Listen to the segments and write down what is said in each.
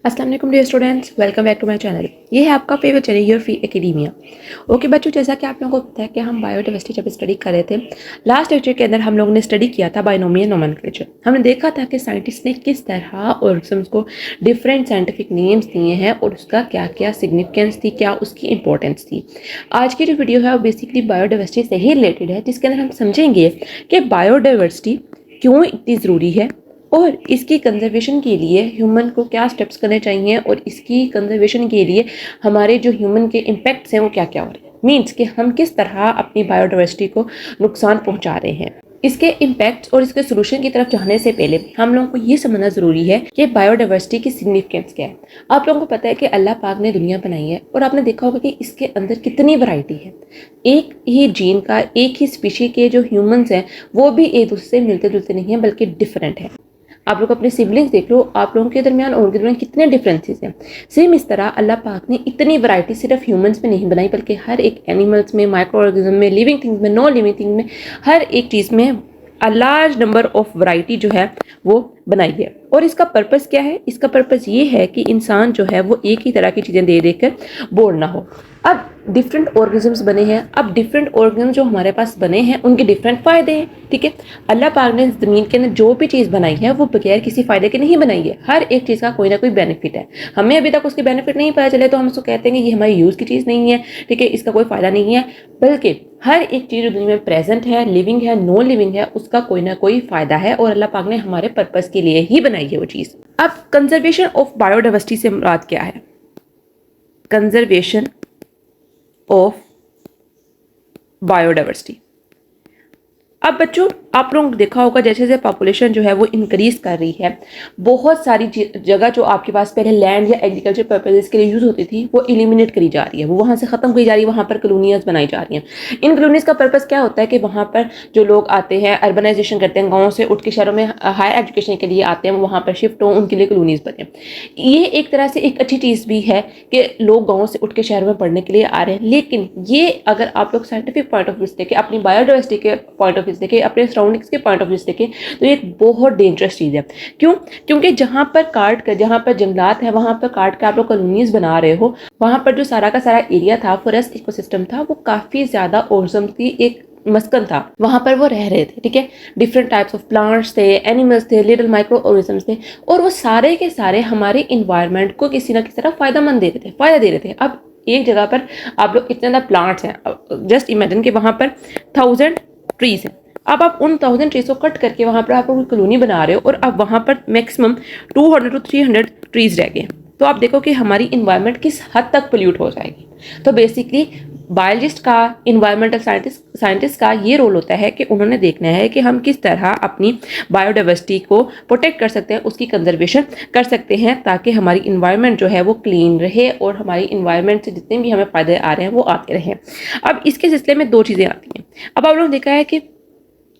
अस्सलाम वालेकुम dear students, welcome back to my channel. ये है आपका favourite channel your free academia. Okay बच्चों, जैसा कि आप लोगों को पता है कि हम बायोडाइवर्सिटी जब स्टडी कर रहे थे, लास्ट लेक्चर के अंदर हम लोगों ने स्टडी किया था बाइनोमियल नोमेनक्लेचर। हमने देखा था कि साइंटिस्ट ने किस तरह ऑर्गेनिजम्स को डिफरेंट साइंटिफिक नेम्स दिए हैं और उसका क्या क्या सिग्निफिकेंस थी, क्या उसकी इंपॉर्टेंस थी। आज की जो वीडियो है वो बेसिकली बायोडाइवर्सिटी से ही रिलेटेड है, जिसके अंदर हम समझेंगे कि बायोडाइवर्सिटी क्यों इतनी ज़रूरी है और इसकी कंजर्वेशन के लिए ह्यूमन को क्या स्टेप्स करने चाहिए और इसकी कंजर्वेशन के लिए हमारे जो ह्यूमन के इम्पैक्ट्स हैं वो क्या क्या हो रहे हैं। मीन्स कि हम किस तरह अपनी बायोडाइवर्सिटी को नुकसान पहुंचा रहे हैं। इसके इम्पैक्ट्स और इसके सोल्यूशन की तरफ जाने से पहले हम लोगों को ये समझना ज़रूरी है कि बायोडाइवर्सिटी की सिग्निफिकेंस क्या है। आप लोगों को पता है कि अल्लाह पाक ने दुनिया बनाई है और आपने देखा होगा कि इसके अंदर कितनी वैरायटी है। एक ही जीन का, एक ही स्पीशी के जो ह्यूमंस हैं वो भी एक दूसरे से मिलते जुलते नहीं हैं, बल्कि डिफरेंट है। आप लोग अपने सिबलिंग्स देख लो, आप लोगों के दरमियान और उनके दरमियान कितने डिफरेंसेस हैं। सेम इस तरह अल्लाह पाक ने इतनी वैरायटी सिर्फ ह्यूमंस में नहीं बनाई, बल्कि हर एक एनिमल्स में, माइक्रो ऑर्गेनिज्म में, लिविंग थिंग्स में, नॉन लिविंग थिंग्स में, हर एक चीज़ में a large number of variety जो है वो बनाई है। और इसका पर्पस क्या है? इसका पर्पस ये है कि इंसान जो है वो एक ही तरह की चीज़ें दे देकर बोर ना हो। अब डिफरेंट ऑर्गेनिजम्स बने हैं, अब डिफरेंट ऑर्गेनिज्म जो हमारे पास बने हैं उनके डिफरेंट फ़ायदे हैं। ठीक है, अल्लाह पाक ने ज़मीन के अंदर जो भी चीज़ बनाई है वो बगैर किसी फ़ायदे के नहीं बनाई है। हर एक चीज़ का कोई ना कोई बेनिफिट है। हमें अभी तक उसके बेनिफिट नहीं पता चले तो हम उसको कहते हैं कि ये हमारी यूज़ की चीज़ नहीं है, ठीक है, इसका कोई फ़ायदा नहीं है। बल्कि हर एक चीज़ जो दुनिया में प्रेजेंट है, लिविंग है, नॉन लिविंग है, उसका कोई ना कोई फ़ायदा है और अल्लाह पाक ने हमारे पर्पस के लिए ही बनाई है वो चीज़। अब कंजर्वेशन ऑफ बायोडाइवर्सिटी से मुराद क्या है? Conservation of biodiversity. अब बच्चों, आप लोगों ने देखा होगा जैसे जैसे पॉपुलेशन जो है वो इंक्रीज कर रही है, बहुत सारी जगह जो आपके पास पहले लैंड या एग्रीकल्चर पर्पजेज के लिए यूज़ होती थी वो एलिमिनेट करी जा रही है, वो वहाँ से ख़त्म की जा रही है, वहाँ पर कॉलोनियाज बनाई जा रही हैं। इन कॉलोनीज का पर्पज़ क्या होता है कि वहाँ पर जो लोग आते हैं, अर्बनाइजेशन करते हैं, गाँव से उठ के शहरों में हायर एजुकेशन के लिए आते हैं, वो वहाँ पर शिफ्ट हों, उनके लिए कॉलोनीज बने। ये एक तरह से एक अच्छी चीज़ भी है कि लोग गाँव से उठ के शहरों में पढ़ने के लिए आ रहे हैं। लेकिन ये अगर आप लोग साइंटिफिक पॉइंट ऑफ व्यू से देखें, अपनी बायोडाइवर्सिटी के पॉइंट ऑफ व्यू से देखें, अपने सराउंडिंग्स के पॉइंट ऑफ व्यू से देखें, तो ये एक बहुत डेंजरस चीज़ है। क्यों? क्योंकि जहाँ पर काट कर, जहाँ पर जंगलात है, वहाँ पर काट कर आप लोग कॉलोनीज बना रहे हो, वहाँ पर जो सारा का सारा एरिया था, फॉरेस्ट इकोसिस्टम था, वो काफ़ी ज़्यादा ऑसम की एक मस्कन था, वहाँ पर वो रह रहे थे। ठीक है, डिफरेंट टाइप्स ऑफ प्लांट्स थे, एनिमल्स थे, लिटिल माइक्रो ऑर्गेनिजम्स थे, और वो सारे के सारे हमारे इन्वायरमेंट को किसी ना किसी तरह फायदेमंद दे रहे थे, फायदा दे रहे थे। अब एक जगह पर आप लोग इतने ज़्यादा प्लांट्स हैं, जस्ट इमेजिन कि वहाँ पर 1000 ट्रीज हैं। अब आप उन 1000 ट्रीज को कट करके वहाँ पर आप कोई कॉलोनी बना रहे हो और अब वहाँ पर मैक्सिमम 200 to 300 ट्रीज रह गए, तो आप देखो कि हमारी इन्वायरमेंट किस हद तक पोल्यूट हो जाएगी। तो बेसिकली बायोलॉजिस्ट का, इन्वायरमेंटल साइंटिस्ट का ये रोल होता है कि उन्होंने देखना है कि हम किस तरह अपनी बायोडाइवर्सिटी को प्रोटेक्ट कर सकते हैं, उसकी कंजर्वेशन कर सकते हैं, ताकि हमारी इन्वायरमेंट जो है वो क्लीन रहे और हमारी इन्वायरमेंट से जितने भी हमें फ़ायदे आ रहे हैं वो आते रहें। अब इसके सिलसिले में दो चीज़ें आती हैं। अब आप लोगों ने देखा है कि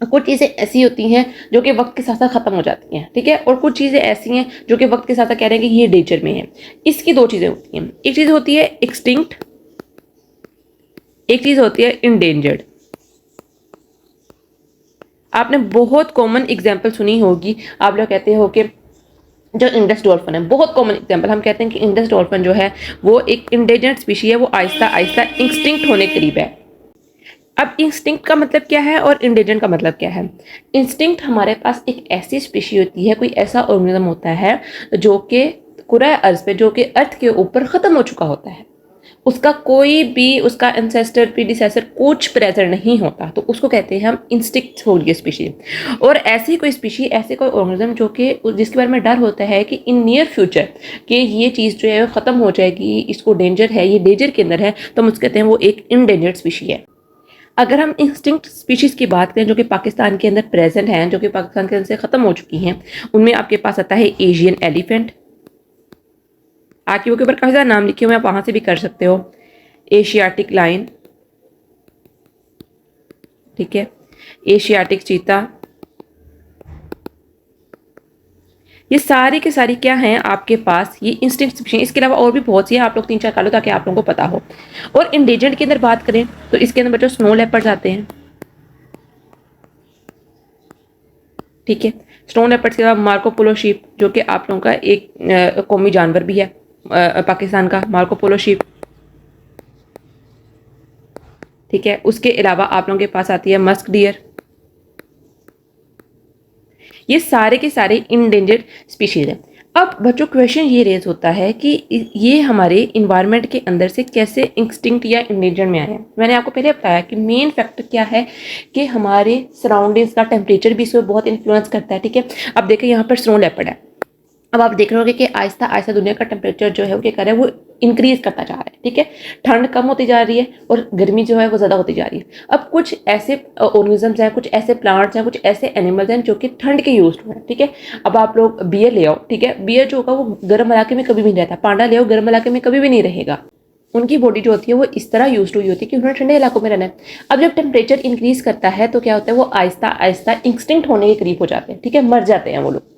कुछ चीज़ें ऐसी होती हैं जो कि वक्त के साथ साथ ख़त्म हो जाती हैं, ठीक है, और कुछ चीज़ें ऐसी हैं जो कि वक्त के साथ साथ कह रहे हैं कि ये डेंजर में है। इसकी दो चीज़ें होती हैं, एक चीज़ होती है एक्सटिंक्ट, एक चीज़ होती है इंडेंजर्ड। आपने बहुत कॉमन एग्जाम्पल सुनी होगी, आप लोग कहते हो कि जो इंडस डॉल्फिन है, बहुत कॉमन एग्जाम्पल, हम कहते हैं कि इंडस डॉल्फिन जो है वो एक इंडेंजर्ड स्पीशी है, वो आहिस्ता आहिस्ता एक्सटिंक्ट होने के करीब है। अब इंस्टिंक्ट का मतलब क्या है और इंडेंजर्ड का मतलब क्या है? इंस्टिंक्ट हमारे पास एक ऐसी स्पीशी होती है, कोई ऐसा ऑर्गेनिज्म होता है जो कि कुराए अर्ज पे, जो कि अर्थ के ऊपर ख़त्म हो चुका होता है, उसका कोई भी, उसका एंसेस्टर, प्रीडिसेसर कुछ प्रेजेंट नहीं होता, तो उसको कहते हैं हम इंस्टिंक्ट हो गई स्पीशी। और ऐसी कोई स्पीशी, ऐसे कोई ऑर्गेनिज्म जो कि जिसके बारे में डर होता है कि इन नियर फ्यूचर कि ये चीज़ जो है ख़त्म हो जाएगी, इसको डेंजर है, ये डेंजर के अंदर है, तो हम उसको कहते हैं वो एक इंडेंजर्ड स्पीशी है। अगर हम इंस्टिंक्ट स्पीशीज़ की बात करें जो कि पाकिस्तान के अंदर प्रेजेंट हैं, जो कि पाकिस्तान के अंदर से ख़त्म हो चुकी हैं, उनमें आपके पास आता है एशियन एलिफेंट। आर्किवो के ऊपर काफ़ी ज़्यादा नाम लिखे हुए हैं, आप वहाँ से भी कर सकते हो। एशियाटिक लाइन, ठीक है, एशियाटिक चीता, ये सारी के सारी क्या हैं आपके पास, ये इंस्टिंक्ट स्पीशीज। इसके अलावा और भी बहुत सी है, आप लोग 3-4 कर लो ताकि आप लोगों को पता हो। और इंडेंजर्ड के अंदर बात करें तो इसके अंदर बच्चों स्नो लेपर्ड्स आते हैं, ठीक है। स्नो लेपर्ड के अलावा मार्को पोलो शीप, जो कि आप लोगों का एक कौमी जानवर भी है पाकिस्तान का, मार्को पोलो शीप, ठीक है। उसके अलावा आप लोगों के पास आती है मस्क डियर। ये सारे के सारे इंडेंजर्ड स्पीशीज हैं। अब बच्चों क्वेश्चन ये रेज होता है कि ये हमारे इन्वायरमेंट के अंदर से कैसे एक्सटिंक्ट या इंडेंजर में आए हैं। मैंने आपको पहले बताया कि मेन फैक्टर क्या है कि हमारे सराउंडिंग्स का टेम्परेचर भी इसमें बहुत इन्फ्लुएंस करता है, ठीक है। अब देखिए यहाँ पर स्नो लेपर्ड है। अब आप देख रहे होंगे कि आहिस्ता आहिस्ता दुनिया का टेम्परेचर जो है वो क्या कर रहा है, वो इंक्रीज करता जा रहा है, ठीक है। ठंड कम होती जा रही है और गर्मी जो है वो ज़्यादा होती जा रही है। अब कुछ ऐसे ऑर्गेनिजम्स हैं, कुछ ऐसे प्लांट्स हैं, कुछ ऐसे एनिमल्स हैं जो कि ठंड के यूज हैं, ठीक है। अब आप लोग बियर ले आओ, ठीक है। बियर जो होगा वो गर्म इलाके में कभी भी नहीं रहता। पांडा ले आओ, गर्म इलाके में कभी भी नहीं रहेगा। उनकी बॉडी जो होती है वो इस तरह यूज टू होती है कि उन्होंने ठंडे इलाकों में रहना है। अब जब टेम्परेचर इंक्रीज करता है तो क्या होता है, वो आहिस्ता आहिस्ता एक्सटिंक्ट होने के करीब हो जाते हैं, ठीक है, मर जाते हैं वो लोग।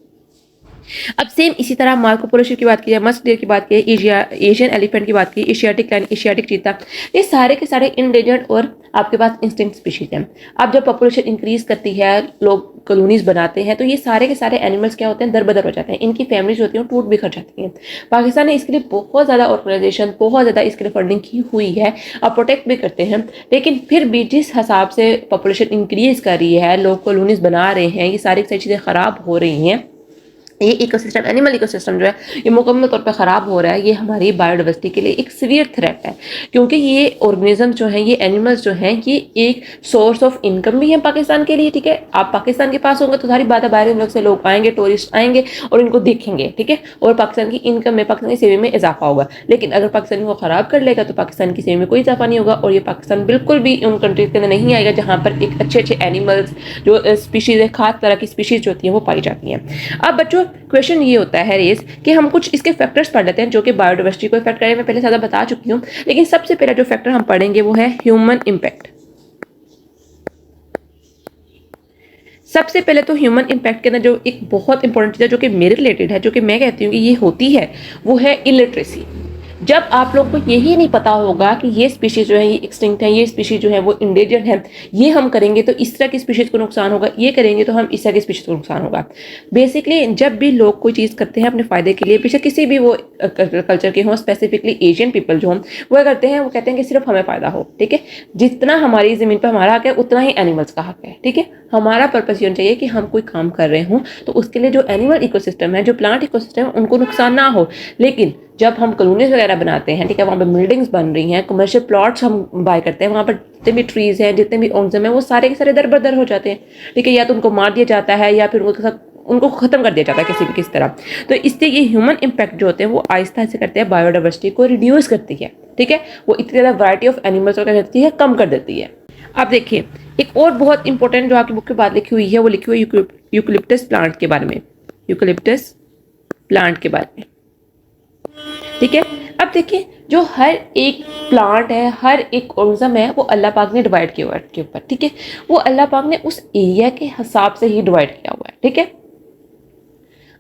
अब सेम इसी तरह मार्को पोलो शीप की बात की जाए, मस्क डियर की बात की, एशियन एलिफेंट की बात की, एशियाटिक लायन, एशियाटिक चीता, ये सारे के सारे इंडेंजर्ड और आपके पास इंस्टिंक्ट स्पीशीज हैं। अब जब पॉपुलेशन इंक्रीज करती है, लोग कॉलोनीज बनाते हैं, तो ये सारे के सारे एनिमल्स क्या होते हैं, दरबदर हो जाते हैं। इनकी फैमिलीज होती हैं टूट बिखर जाती हैं। पाकिस्तान ने इसके लिए बहुत ज़्यादा ऑर्गेनाइजेशन, बहुत ज़्यादा इसके लिए फंडिंग की हुई है और प्रोटेक्ट भी करते हैं। लेकिन फिर भी जिस हिसाब से पॉपुलेशन इंक्रीज कर रही है, लोग कॉलोनीज बना रहे हैं, ये सारी चीज़ें ख़राब हो रही हैं, ये इकोसिस्टम, एनिमल इकोसिस्टम जो है ये मुकम्मल तौर पे ख़राब हो रहा है। ये हमारी बायोडाइवर्सिटी के लिए एक सीवियर थ्रेट है, क्योंकि ये ऑर्गेनिज्म जो हैं, ये एनिमल्स जो हैं, ये एक सोर्स ऑफ इनकम भी है पाकिस्तान के लिए, ठीक है। आप पाकिस्तान के पास होंगे तो सारी बात है, बाहरी मुल्क से लोग आएंगे, टूरिस्ट आएंगे और इनको देखेंगे, ठीक है, और पाकिस्तान की इनकम में, पाकिस्तान की सेविंग में इजाफा होगा। लेकिन अगर पाकिस्तान को ख़राब कर लेगा तो पाकिस्तान की सेविंग में कोई इजाफा नहीं होगा, और ये पाकिस्तान बिल्कुल भी उन कंट्रीज के अंदर नहीं आएगा जहाँ पर एक अच्छे अच्छे एनिमल्स जो स्पीशीज़ है, खास तरह की स्पीशीज़ जो होती हैं वो पाई जाती हैं। अब बच्चों क्वेश्चन ये होता है रेस कि हम कुछ इसके फैक्टर्स पढ़ लेते हैं जो कि बायोडाइवर्सिटी को इफेक्ट करें। मैं पहले ज़्यादा बता चुकी हूँ, लेकिन सबसे पहला जो फैक्टर हम पढ़ेंगे वो है ह्यूमन इम्पैक्ट। सबसे पहले तो ह्यूमन इम्पैक्ट के अंदर जो एक बहुत इंपॉर्टेंट चीज़ है जो कि मेरे रिलेटेड है, जो कि मैं कहती हूँ कि ये होती है, वो है इलिटरेसी। जब आप लोग को यही नहीं पता होगा कि ये स्पीशीज जो है ये एक्सटिंक्ट है, ये स्पीशीज जो है वो इंडेंजर्ड है, ये हम करेंगे तो इस तरह की स्पीशीज को नुकसान होगा, ये करेंगे तो हम इस तरह की स्पीशीज को नुकसान होगा। बेसिकली जब भी लोग कोई चीज़ करते हैं अपने फ़ायदे के लिए, बेशक किसी भी वो कल्चर के हों, स्पेसिफिकली एशियन पीपल जो हों, वो करते हैं, वो कहते हैं कि सिर्फ हमें फ़ायदा हो, ठीक है। जितना हमारी ज़मीन पर हमारा हक है उतना ही एनिमल्स का हक है, ठीक है। हमारा पर्पस ये होना चाहिए कि हम कोई काम कर रहे हों तो उसके लिए जो एनिमल इकोसिस्टम है, जो प्लांट इकोसिस्टम है, उनको नुकसान ना हो। लेकिन जब हम कॉलोनीज वगैरह बनाते हैं, ठीक है, वहाँ पर बिल्डिंग्स बन रही हैं, कमर्शियल प्लॉट्स हम बाय करते हैं, वहाँ पर जितने भी ट्रीज़ हैं, जितने भी ऑर्गेनिज्म हैं, वो सारे के सारे दर हो जाते हैं, ठीक है। या तो उनको मार दिया जाता है या फिर उनको ख़त्म कर दिया जाता है किसी भी किस तरह। तो इससे ये ह्यूमन इम्पैक्ट जो होते हैं वो आहिस्ता आहिस्ता करते हैं, बायोडाइवर्सिटी को रिड्यूस करती है, ठीक है। वो इतनी ज़्यादा वैरायटी ऑफ एनिमल्स को क्या करती है, कम कर देती है। अब देखिए एक और बहुत इंपॉर्टेंट जो आपकी बुक के बाद लिखी हुई है, वो लिखी हुई है यूकलिप्टस प्लांट के बारे में, यूकलिप्टस प्लांट के बारे में, ठीक है। अब देखिए जो हर एक प्लांट है, हर एक ऑर्गेनिज्म है, वो अल्लाह पाक ने डिवाइड किया हुआ है के ऊपर, ठीक है। वो अल्लाह पाक ने उस एरिया के हिसाब से ही डिवाइड किया हुआ है, ठीक है।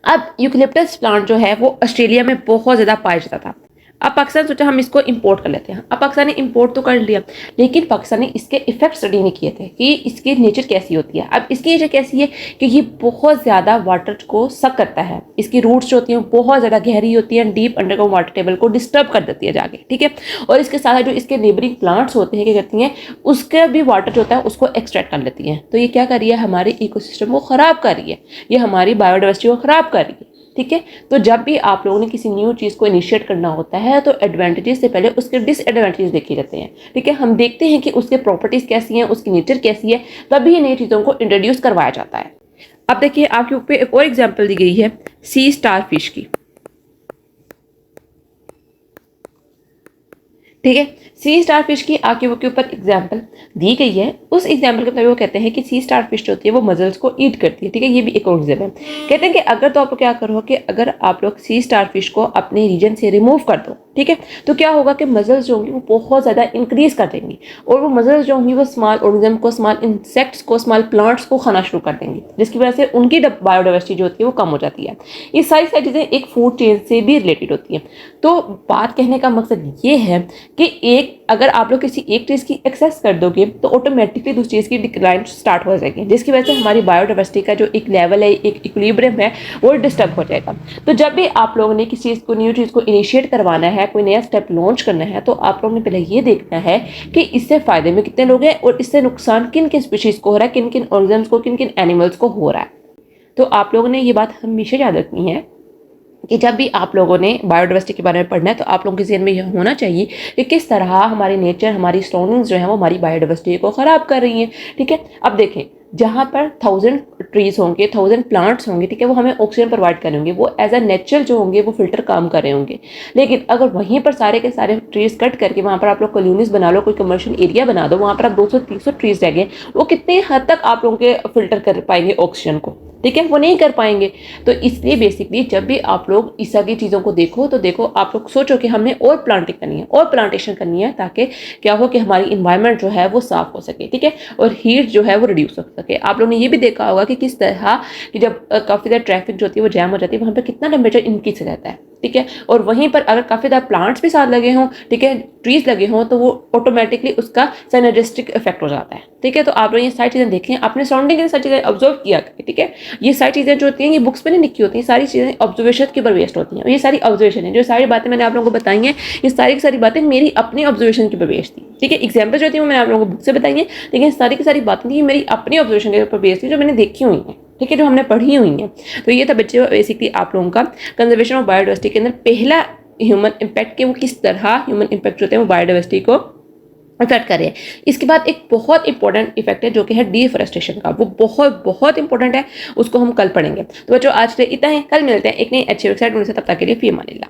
अब यूकलिप्टस प्लांट जो है वो ऑस्ट्रेलिया में बहुत ज़्यादा पाया जाता था। अब पाकिस्तान सोचा हम इसको इंपोर्ट कर लेते हैं। अब पाकिस्तान ने इंपोर्ट तो कर लिया, लेकिन पाकिस्तान ने इसके इफेक्ट स्टडी नहीं किए थे कि इसकी नेचर कैसी होती है। अब इसकी नेचर कैसी है कि ये बहुत ज़्यादा वाटर को सक करता है, इसकी रूट्स जो होती हैं बहुत ज़्यादा गहरी होती हैं, डीप अंडरग्राउंड वाटर टेबल को डिस्टर्ब कर देती है जाके, ठीक है। और इसके साथ जो इसके नेबरिंग प्लांट्स होते हैं क्या करती हैं, उसका भी वाटर जो होता है उसको एक्सट्रैक्ट कर लेती हैं। तो ये क्या कर रही है, हमारे इकोसिस्टम को ख़राब कर रही है, ये हमारी बायोडाइवर्सिटी को ख़राब कर रही है, ठीक है। तो जब भी आप लोगों ने किसी न्यू चीज़ को इनिशिएट करना होता है तो एडवांटेजेस से पहले उसके डिसएडवांटेजेस देखे जाते हैं, ठीक है। हम देखते हैं कि उसके प्रॉपर्टीज़ कैसी हैं, उसकी नेचर कैसी है, तभी नई चीज़ों को इंट्रोड्यूस करवाया जाता है। अब देखिए आपके ऊपर एक और एग्जाम्पल दी गई है सी स्टार फिश की, ठीक है। सी स्टार फिश की आपके बुक के ऊपर एग्जाम्पल दी गई है। उस एग्जाम्पल के मुताबिक वो कहते हैं कि सी स्टार फिश जो होती है वो मजल्स को ईट करती है, ठीक है। ये भी एक ऑर्गेनिज्म है। कहते हैं कि अगर तो आप क्या करो कि अगर आप लोग सी स्टार फिश को अपने रीजन से रिमूव कर दो, ठीक है, तो क्या होगा कि मजल्स जो होंगी वो बहुत ज़्यादा इंक्रीज कर देंगी, और वो मजल्स जो होंगी वो स्मॉल ऑर्गेनिज्म को, स्मॉल इंसेक्ट्स को, स्मॉल प्लांट्स को खाना शुरू कर देंगी, जिसकी वजह से उनकी बायोडाइवर्सिटी जो होती है वो कम हो जाती है। ये सारी चीज़ें एक फूड चेन से भी रिलेटेड होती हैं। तो बात कहने का मकसद ये है कि एक अगर आप लोग किसी एक चीज़ की एक्सेस कर दोगे तो ऑटोमेटिकली दूसरी चीज़ की डिक्लाइन स्टार्ट हो जाएगी, जिसकी वजह से हमारी बायोडाइवर्सिटी का जो एक लेवल है, एक इक्विलिब्रियम है, वो डिस्टर्ब हो जाएगा। तो जब भी आप लोगों ने किसी चीज़ को, न्यू चीज़ को इनिशिएट करवाना है, कोई नया स्टेप लॉन्च करना है, तो आप लोगों ने पहले ये देखना है कि इससे फ़ायदे में कितने लोग हैं और इससे नुकसान किन किन स्पीशीज़ को हो रहा है, किन किन ऑर्गेनिज्म को, किन किन एनिमल्स को हो रहा है। तो आप लोगों ने ये बात हमेशा याद रखनी है कि जब भी आप लोगों ने बायोडाइवर्सिटी के बारे में पढ़ना है तो आप लोगों के जहन में यह होना चाहिए कि किस तरह हमारी नेचर, हमारी सराउंडिंग्स जो है वो हमारी बायोडाइवर्सिटी को ख़राब कर रही हैं। ठीक है, अब देखें, जहाँ पर 1000 ट्रीज होंगे, 1000 प्लांट्स होंगे, ठीक है, वो हमें ऑक्सीजन प्रोवाइड करेंगे, वो एज अ नेचुरल जो होंगे वो फिल्टर काम कर रहे होंगे। लेकिन अगर वहीं पर सारे के सारे ट्रीज कट करके वहाँ पर आप लोग कॉलोनीज बना लो, कोई कमर्शियल एरिया बना दो, वहाँ पर आप 200-300 ट्रीज रह गए, वो कितनी हद तक आप लोगों के फिल्टर कर पाएंगे ऑक्सीजन को? ठीक है, वो नहीं कर पाएंगे। तो इसलिए बेसिकली जब भी आप लोग इस तरह की चीज़ों को देखो तो देखो, आप लोग सोचो कि हमने और प्लांटिंग करनी है और प्लांटेशन करनी है, ताकि क्या हो कि हमारी इन्वायरमेंट जो है वो साफ हो सके। ठीक है, और हीट जो है वो रिड्यूस हो सके। आप लोगों ने ये भी देखा होगा कि किस तरह कि जब काफ़ी ज़्यादा ट्रैफिक जो होती है वो जैम हो जाती है, वहाँ पर कितना टेम्परेचर इंक्रीज रहता है। ठीक है, और वहीं पर अगर काफ़ी ज़्यादा प्लांट्स भी साथ लगे हों, ठीक है, ट्रीज लगे हों, तो वो ऑटोमेटिकली उसका सिनर्जिस्टिक इफेक्ट हो जाता है। ठीक है, तो आप लोग ये सारी चीज़ें देखें, अपने सराउंडिंग की सारी चीज़ें ऑब्जर्व किया करें। ठीक है, ये सारी चीज़ें जो होती हैं ये बुक्स में नहीं लिखी होती हैं, सारी चीज़ें ऑब्जर्वेशन के ऊपर बेस्ड होती हैं। ये सारी ऑब्जर्वेशन है, जो सारी बातें मैंने आप लोगों को बताई हैं, ये सारी की सारी बातें मेरी अपनी ऑब्जर्वेशन के ऊपर बेस्ड थी। ठीक है, एग्जाम्पल जो होती है वो मैंने आप लोगों को बुक से बताई हैं, लेकिन सारी की सारी बातें थी मेरी अपनी ऑब्जर्वेशन के ऊपर बेस्ड थी, जो मैंने देखी हुई हैं। ठीक है, जो हमने पढ़ी हुई हैं। तो ये था बच्चे बेसिकली आप लोगों का कंजर्वेशन ऑफ बायोडाइवर्सिटी के अंदर पहला ह्यूमन इम्पैक्ट के वो किस तरह ह्यूमन इम्पैक्ट होते हैं वो बायोडाइवर्सिटी को इफेक्ट कर रहे हैं। इसके बाद एक बहुत इंपॉर्टेंट इफेक्ट है जो कि है डिफॉरेस्टेशन का, वो बहुत बहुत इंपॉर्टेंट है, उसको हम कल पढ़ेंगे। तो बच्चों आज के लिए इतना ही, कल मिलते हैं एक नई अच्छी वेबसाइट, तब तक के लिए फी अमान अल्लाह।